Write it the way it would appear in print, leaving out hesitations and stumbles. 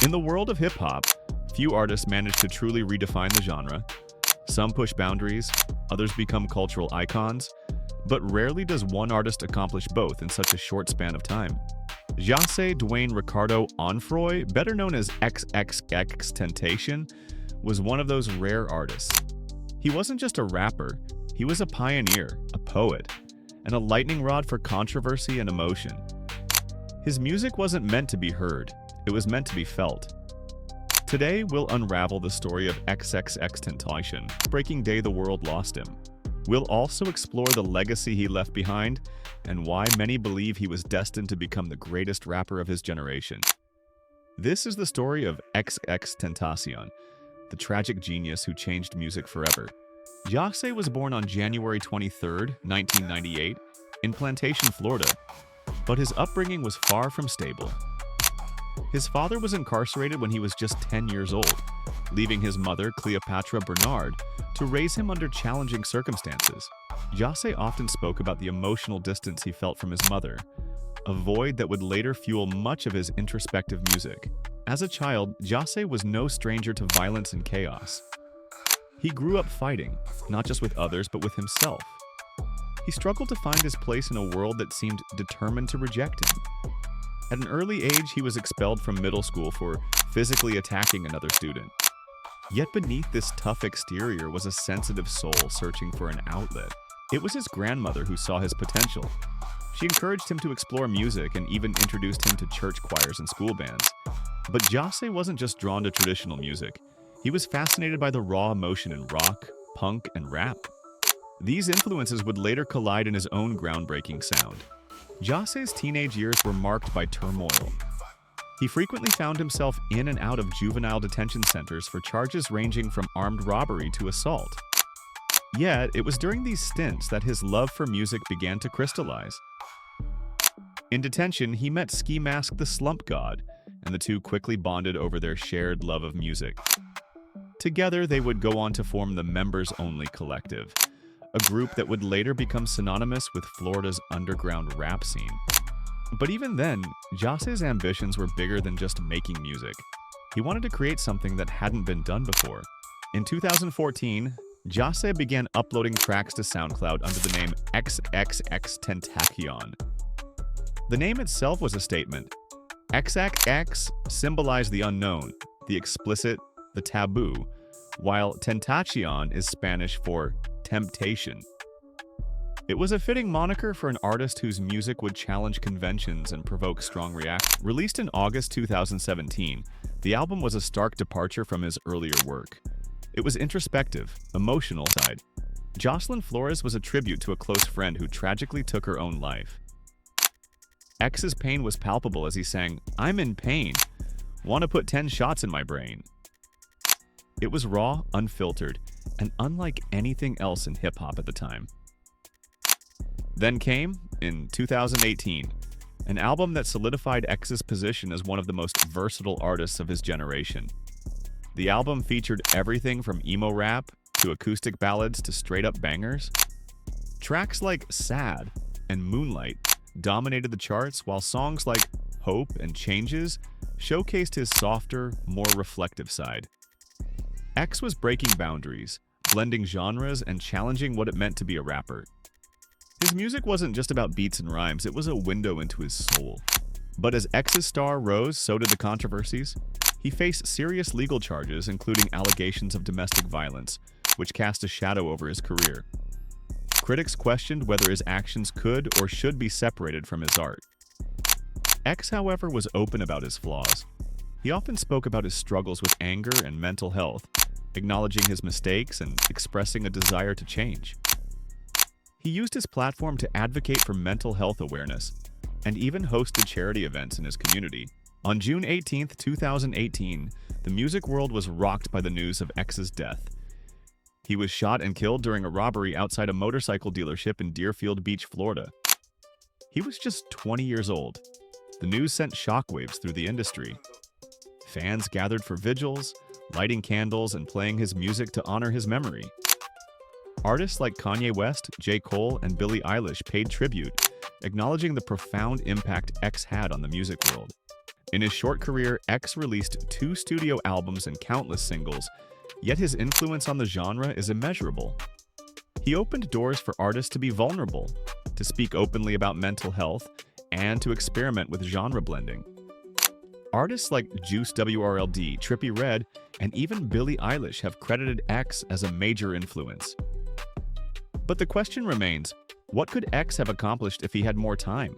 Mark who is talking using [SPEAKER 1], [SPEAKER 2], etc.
[SPEAKER 1] In the world of hip-hop, few artists manage to truly redefine the genre. Some push boundaries, others become cultural icons, but rarely does one artist accomplish both in such a short span of time. Jahseh Dwayne Ricardo Onfroy, better known as XXXTentacion, was one of those rare artists. He wasn't just a rapper, he was a pioneer, a poet, and a lightning rod for controversy and emotion. His music wasn't meant to be heard, it was meant to be felt. Today, we'll unravel the story of XXXTentacion, breaking day the world lost him. We'll also explore the legacy he left behind and why many believe he was destined to become the greatest rapper of his generation. This is the story of XXXTentacion, the tragic genius who changed music forever. Jahseh was born on January 23, 1998, in Plantation, Florida, but his upbringing was far from stable. His father was incarcerated when he was just 10 years old, leaving his mother, Cleopatra Bernard, to raise him under challenging circumstances. Jahseh often spoke about the emotional distance he felt from his mother, a void that would later fuel much of his introspective music. As a child, Jahseh was no stranger to violence and chaos. He grew up fighting, not just with others, but with himself. He struggled to find his place in a world that seemed determined to reject him. At an early age, he was expelled from middle school for physically attacking another student. Yet beneath this tough exterior was a sensitive soul searching for an outlet. It was his grandmother who saw his potential. She encouraged him to explore music and even introduced him to church choirs and school bands. But Jahseh wasn't just drawn to traditional music. He was fascinated by the raw emotion in rock, punk, and rap. These influences would later collide in his own groundbreaking sound. Jahseh's teenage years were marked by turmoil. He frequently found himself in and out of juvenile detention centers for charges ranging from armed robbery to assault. Yet, it was during these stints that his love for music began to crystallize. In detention, he met Ski Mask the Slump God, and the two quickly bonded over their shared love of music. Together, they would go on to form the Members Only Collective, a group that would later become synonymous with Florida's underground rap scene. But even then, Jahseh's ambitions were bigger than just making music. He wanted to create something that hadn't been done before. In 2014, Jahseh began uploading tracks to SoundCloud under the name XXXTentacion. The name itself was a statement. XXX symbolized the unknown, the explicit, the taboo, while Tentacion is Spanish for temptation. It was a fitting moniker for an artist whose music would challenge conventions and provoke strong reactions. Released in August 2017, the album was a stark departure from his earlier work. It was introspective, emotional side. Jocelyn Flores was a tribute to a close friend who tragically took her own life. X's pain was palpable as he sang, "I'm in pain, wanna put 10 shots in my brain." It was raw, unfiltered, and unlike anything else in hip-hop at the time. Then came, in 2018, an album that solidified X's position as one of the most versatile artists of his generation. The album featured everything from emo rap to acoustic ballads to straight-up bangers. Tracks like Sad and Moonlight dominated the charts, while songs like Hope and Changes showcased his softer, more reflective side. X was breaking boundaries, blending genres, and challenging what it meant to be a rapper. His music wasn't just about beats and rhymes, it was a window into his soul. But as X's star rose, so did the controversies. He faced serious legal charges, including allegations of domestic violence, which cast a shadow over his career. Critics questioned whether his actions could or should be separated from his art. X, however, was open about his flaws. He often spoke about his struggles with anger and mental health, acknowledging his mistakes and expressing a desire to change. He used his platform to advocate for mental health awareness and even hosted charity events in his community. On June 18, 2018, the music world was rocked by the news of X's death. He was shot and killed during a robbery outside a motorcycle dealership in Deerfield Beach, Florida. He was just 20 years old. The news sent shockwaves through the industry. Fans gathered for vigils, lighting candles and playing his music to honor his memory. Artists like Kanye West, J. Cole, and Billie Eilish paid tribute, acknowledging the profound impact X had on the music world. In his short career, X released 2 studio albums and countless singles, yet his influence on the genre is immeasurable. He opened doors for artists to be vulnerable, to speak openly about mental health, and to experiment with genre blending. Artists like Juice WRLD, Trippie Redd, and even Billie Eilish have credited X as a major influence. But the question remains, what could X have accomplished if he had more time?